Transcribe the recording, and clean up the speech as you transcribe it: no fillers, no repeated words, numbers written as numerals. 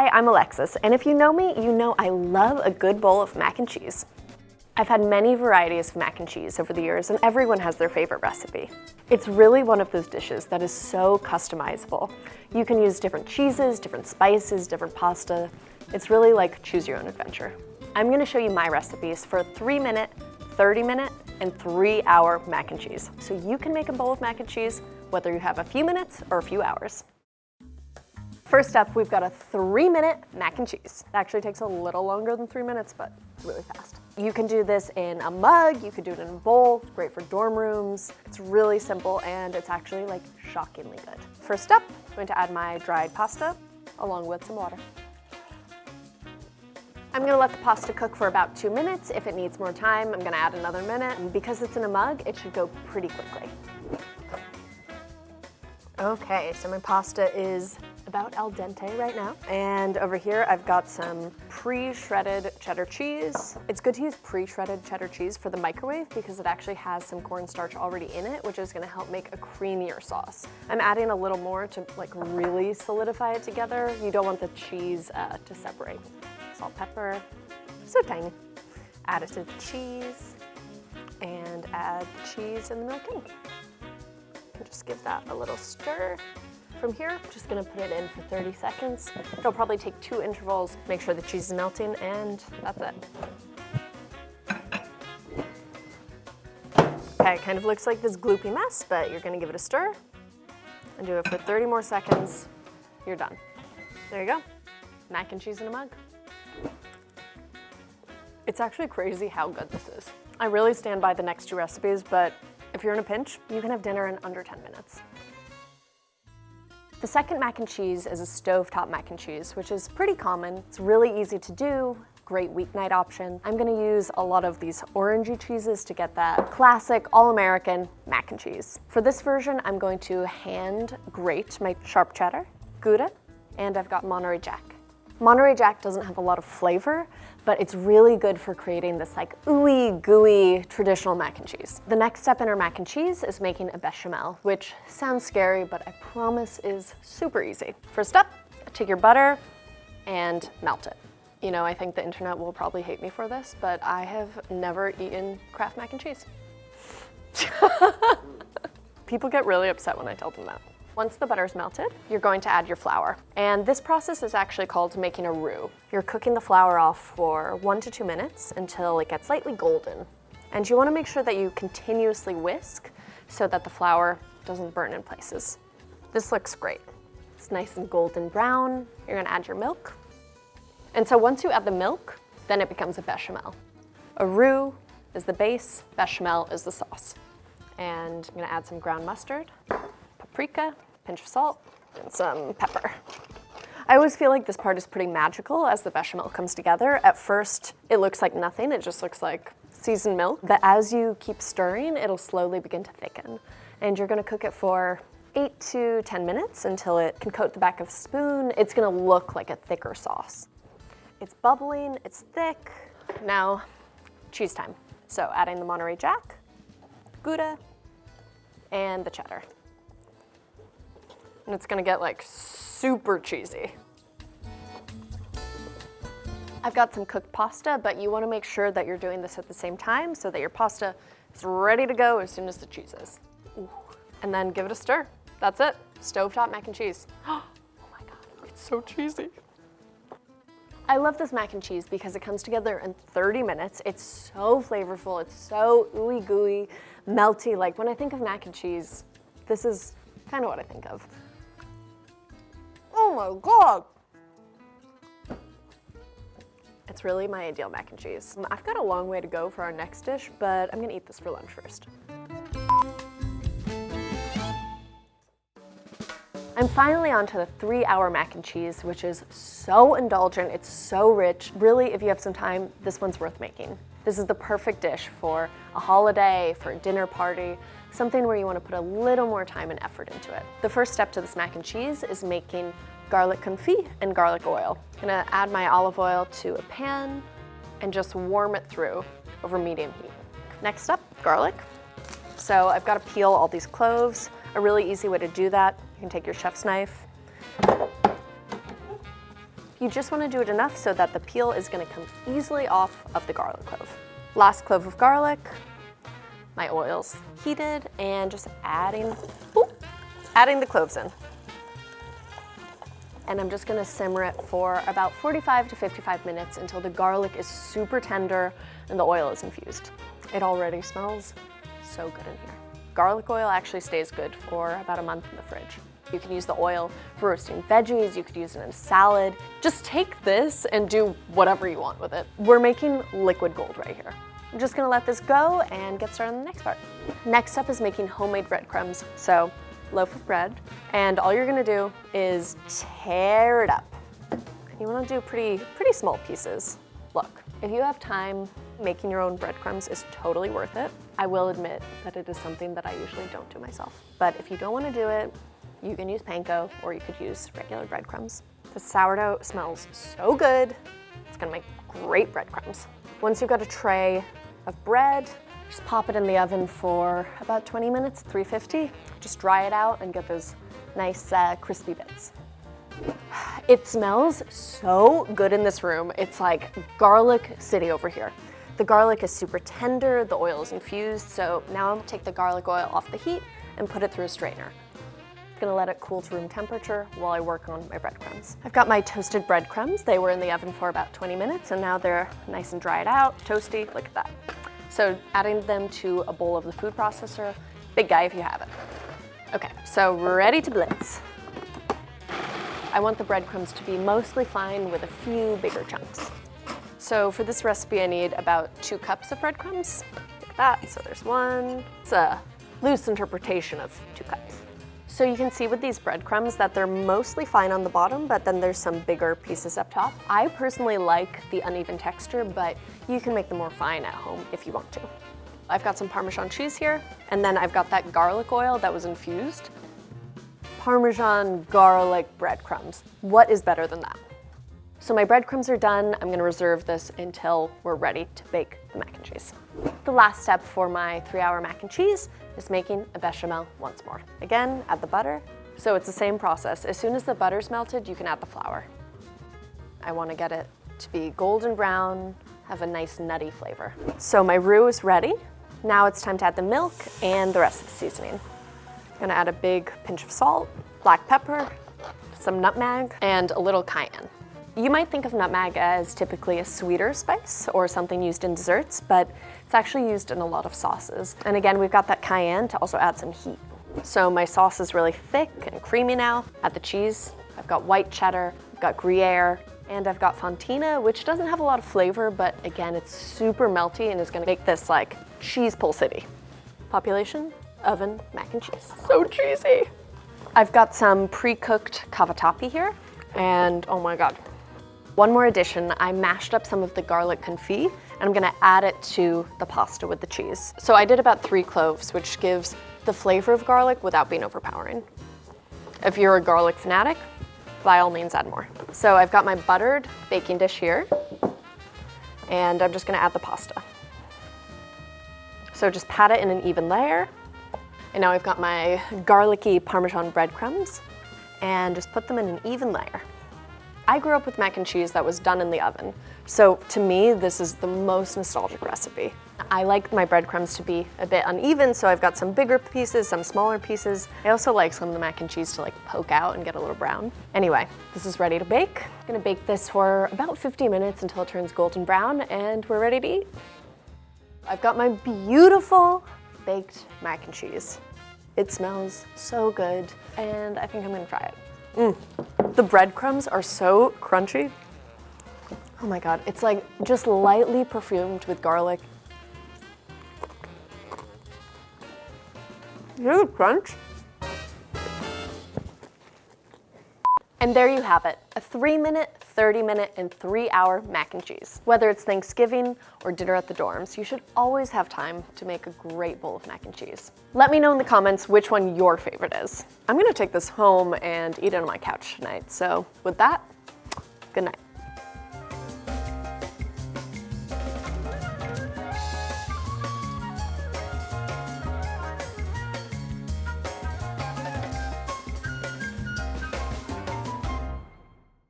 Hi, I'm Alexis, and if you know me, you know I love a good bowl of mac and cheese. I've had many varieties of mac and cheese over the years, and everyone has their favorite recipe. It's really one of those dishes that is so customizable. You can use different cheeses, different spices, different pasta. It's really like choose your own adventure. I'm going to show you my recipes for a 3-minute, 30-minute, and 3-hour mac and cheese. So you can make a bowl of mac and cheese whether you have a few minutes or a few hours. First up, we've got a 3-minute mac and cheese. It actually takes a little longer than 3 minutes, but it's really fast. You can do this in a mug, you could do it in a bowl, it's great for dorm rooms. It's really simple and it's actually like shockingly good. First up, I'm going to add my dried pasta along with some water. I'm gonna let the pasta cook for about 2 minutes. If it needs more time, I'm gonna add another minute. And because it's in a mug, it should go pretty quickly. Okay, so my pasta is about al dente right now. And over here, I've got some pre-shredded cheddar cheese. It's good to use pre-shredded cheddar cheese for the microwave because it actually has some cornstarch already in it, which is gonna help make a creamier sauce. I'm adding a little more to like really solidify it together. You don't want the cheese to separate. Salt, pepper, so tiny. Add it to the cheese and add the cheese and the milk in. And just give that a little stir. From here, I'm just gonna put it in for 30 seconds. It'll probably take 2 intervals, make sure the cheese is melting, and that's it. Okay, kind of looks like this gloopy mess, but you're gonna give it a stir and do it for 30 more seconds. You're done. There you go, mac and cheese in a mug. It's actually crazy how good this is. I really stand by the next 2 recipes, but if you're in a pinch, you can have dinner in under 10 minutes. The second mac and cheese is a stovetop mac and cheese, which is pretty common. It's really easy to do, great weeknight option. I'm gonna use a lot of these orangey cheeses to get that classic all-American mac and cheese. For this version, I'm going to hand grate my sharp cheddar, Gouda, and I've got Monterey Jack. Monterey Jack doesn't have a lot of flavor, but it's really good for creating this like ooey gooey traditional mac and cheese. The next step in our mac and cheese is making a bechamel, which sounds scary, but I promise is super easy. First up, take your butter and melt it. You know, I think the internet will probably hate me for this, but I have never eaten Kraft mac and cheese. People get really upset when I tell them that. Once the butter's melted, you're going to add your flour. And this process is actually called making a roux. You're cooking the flour off for 1 to 2 minutes until it gets slightly golden. And you wanna make sure that you continuously whisk so that the flour doesn't burn in places. This looks great. It's nice and golden brown. You're gonna add your milk. And so once you add the milk, then it becomes a bechamel. A roux is the base, bechamel is the sauce. And I'm gonna add some ground mustard, paprika, pinch of salt, and some pepper. I always feel like this part is pretty magical as the bechamel comes together. At first, it looks like nothing. It just looks like seasoned milk. But as you keep stirring, it'll slowly begin to thicken. And you're gonna cook it for 8 to 10 minutes until it can coat the back of a spoon. It's gonna look like a thicker sauce. It's bubbling, it's thick. Now, cheese time. So adding the Monterey Jack, Gouda, and the cheddar. And it's gonna get like super cheesy. I've got some cooked pasta, but you wanna make sure that you're doing this at the same time so that your pasta is ready to go as soon as the cheese is. Ooh. And then give it a stir. That's it, stovetop mac and cheese. Oh my God, it's so cheesy. I love this mac and cheese because it comes together in 30 minutes. It's so flavorful, it's so ooey gooey, melty. Like when I think of mac and cheese, this is kind of what I think of. Oh my God. It's really my ideal mac and cheese. I've got a long way to go for our next dish, but I'm gonna eat this for lunch first. I'm finally onto the 3-hour mac and cheese, which is so indulgent, it's so rich. Really, if you have some time, this one's worth making. This is the perfect dish for a holiday, for a dinner party, something where you want to put a little more time and effort into it. The first step to this mac and cheese is making garlic confit and garlic oil. I'm gonna add my olive oil to a pan and just warm it through over medium heat. Next up, garlic. So I've got to peel all these cloves. A really easy way to do that, you can take your chef's knife, You just want to do it enough so that the peel is going to come easily off of the garlic clove. Last clove of garlic, my oil's heated, and just adding the cloves in. And I'm just gonna simmer it for about 45 to 55 minutes until the garlic is super tender and the oil is infused. It already smells so good in here. Garlic oil actually stays good for about a month in the fridge. You can use the oil for roasting veggies, you could use it in a salad. Just take this and do whatever you want with it. We're making liquid gold right here. I'm just gonna let this go and get started on the next part. Next up is making homemade breadcrumbs. So, loaf of bread, and all you're gonna do is tear it up. You wanna do pretty small pieces. Look, if you have time, making your own breadcrumbs is totally worth it. I will admit that it is something that I usually don't do myself. But if you don't wanna do it, you can use panko or you could use regular breadcrumbs. The sourdough smells so good. It's gonna make great breadcrumbs. Once you've got a tray of bread, just pop it in the oven for about 20 minutes, 350. Just dry it out and get those nice crispy bits. It smells so good in this room. It's like garlic city over here. The garlic is super tender, the oil is infused, so now I'm gonna take the garlic oil off the heat and put it through a strainer. I'm gonna let it cool to room temperature while I work on my breadcrumbs. I've got my toasted breadcrumbs. They were in the oven for about 20 minutes and now they're nice and dried out, toasty, look at that. So adding them to a bowl of the food processor, big guy if you have it. Okay, so ready to blitz. I want the breadcrumbs to be mostly fine with a few bigger chunks. So for this recipe, I need about 2 cups of breadcrumbs, like that. So there's one. It's a loose interpretation of 2 cups. So you can see with these breadcrumbs that they're mostly fine on the bottom, but then there's some bigger pieces up top. I personally like the uneven texture, but you can make them more fine at home if you want to. I've got some Parmesan cheese here, and then I've got that garlic oil that was infused. Parmesan garlic breadcrumbs. What is better than that? So my breadcrumbs are done. I'm gonna reserve this until we're ready to bake the mac and cheese. The last step for my 3-hour mac and cheese is making a bechamel once more. Again, add the butter. So it's the same process. As soon as the butter's melted, you can add the flour. I wanna get it to be golden brown, have a nice nutty flavor. So my roux is ready. Now it's time to add the milk and the rest of the seasoning. I'm gonna add a big pinch of salt, black pepper, some nutmeg, and a little cayenne. You might think of nutmeg as typically a sweeter spice or something used in desserts, but it's actually used in a lot of sauces. And again, we've got that cayenne to also add some heat. So my sauce is really thick and creamy now. Add the cheese. I've got white cheddar, I've got Gruyere, and I've got Fontina, which doesn't have a lot of flavor, but again, it's super melty and is gonna make this like cheese pull city. Population, oven, mac and cheese. So cheesy. I've got some pre-cooked cavatappi here, and oh my God. One more addition, I mashed up some of the garlic confit and I'm gonna add it to the pasta with the cheese. So I did about 3 cloves, which gives the flavor of garlic without being overpowering. If you're a garlic fanatic, by all means add more. So I've got my buttered baking dish here and I'm just gonna add the pasta. So just pat it in an even layer. And now I've got my garlicky Parmesan breadcrumbs and just put them in an even layer. I grew up with mac and cheese that was done in the oven. So to me, this is the most nostalgic recipe. I like my breadcrumbs to be a bit uneven, so I've got some bigger pieces, some smaller pieces. I also like some of the mac and cheese to like poke out and get a little brown. Anyway, this is ready to bake. I'm gonna bake this for about 50 minutes until it turns golden brown and we're ready to eat. I've got my beautiful baked mac and cheese. It smells so good and I think I'm gonna try it. The breadcrumbs are so crunchy. Oh my God, it's like just lightly perfumed with garlic. You hear the crunch? And there you have it, a 3-minute, 30-minute, and 3-hour mac and cheese. Whether it's Thanksgiving or dinner at the dorms, you should always have time to make a great bowl of mac and cheese. Let me know in the comments which one your favorite is. I'm gonna take this home and eat it on my couch tonight, so with that, good night.